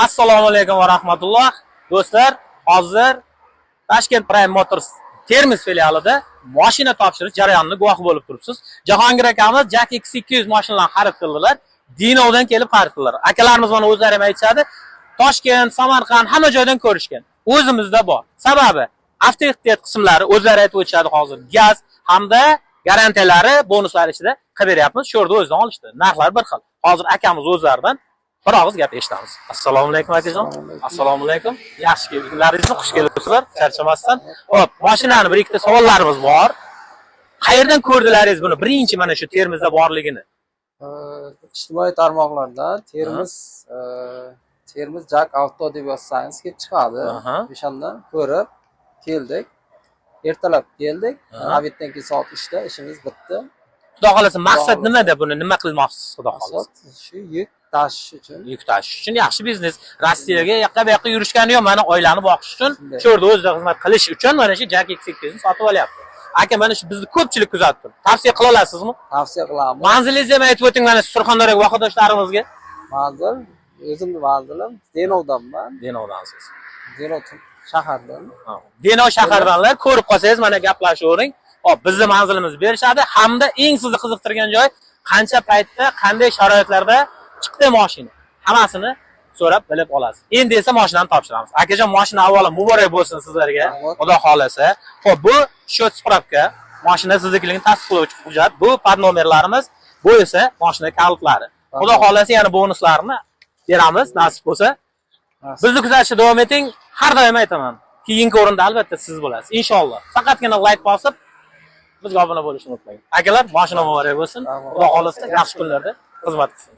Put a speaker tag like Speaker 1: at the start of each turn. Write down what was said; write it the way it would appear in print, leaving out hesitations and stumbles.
Speaker 1: Assalomu alaykum va rahmatulloh. Do'stlar, hozir Toshkent Prime Motors Termiz filialida mashina topshirish jarayonini guvohi bo'lib turibsiz. Jahongir akamiz Jack X200 mashinalarni xarid qildilar. Dinovdan kelib xarid qildilar. Akalarimiz mana o'zlari ham aytishadi. Toshkent, Samarqand hamma joydan ko'rishgan. O'zimizda bor. Sababi avtoritet qismlari o'zlari aytib o'tishadi hozir. Gaz hamda garantiyalari, bonuslari ichida qilib beryapmiz. Shu yerda o'zidan olishdi. Narxlar bir xil. Hozir akamiz o'zlaridan bir og'iz gap eshitamiz. Assalomu alaykum akajon. Assalomu alaykum. Yaxshi kunlaringizni xush kelibsizlar, charchamasdan. Xo'p, mashinani bir ikkita savollarimiz bor. Qayerdan ko'rdilaringiz buni? Birinchi mana shu Termizda borligini.
Speaker 2: Ijtimoiy tarmoqlarda Termiz Jack Auto deb yozsangiz kelib chiqadi. O'shandan ko'rib keldik. Ertalab keldik. Navbatdan keyin soat 3 da ishimiz bitdi.
Speaker 1: Xudo xolasa maqsad nimada buni? Nima qilmoqchisiz xudo xolasa?
Speaker 2: Shu yuk tashish uchun.
Speaker 1: Yuk tashish uchun yaxshi biznes. Rossiyaga yoqqa bu yoqqa yurishgani yo'q, mana oilani boqish uchun, shu yerda o'zida xizmat qilish uchun mana shu Jack X200 ni sotib olyapti. Aka, mana shu bizni ko'pchilik kuzatib turibdi. Tavsiya qila olasizmi?
Speaker 2: Tavsiya qilaman.
Speaker 1: Manzilingizni ham aytib o'ting mana Surxondaryoga vohadoshlarimizga.
Speaker 2: Manzil, o'zimning manzilim Denovdanman.
Speaker 1: Denovdansiz.
Speaker 2: Denov shahardan.
Speaker 1: Denov shahardanlar ko'rib qolsangiz mana gaplashavering. Hop, bizning manzilimizni berishadi hamda eng sizni qiziqtirgan joy qancha paytda, qanday sharoitlarda chiqdi mashina. Hammasini so'rab bilib olasiz. Endi esa mashinani topshiramiz. Akajon, mashina avvalo muborak bo'lsin sizlarga. Xudo xolasa. Xo'p, bu счет spravka, mashina siznikiligini tasdiqlovchi hujjat. Bu podnomerlarimiz, bu esa mashina kalitlari. Xudo xolasa yana bonuslarni beramiz, nasib bo'lsa. Bizni kuzatishda davom eting. Har doim aytaman, keyingi o'rinda albatta siz bo'lasiz. Inshaalloh. Faqatgina like bosib bizga obuna bo'lishni unutmang. Akalar, mashina muborak bo'lsin. Xudo xolasa yaxshi kunlarda xizmat qilsin.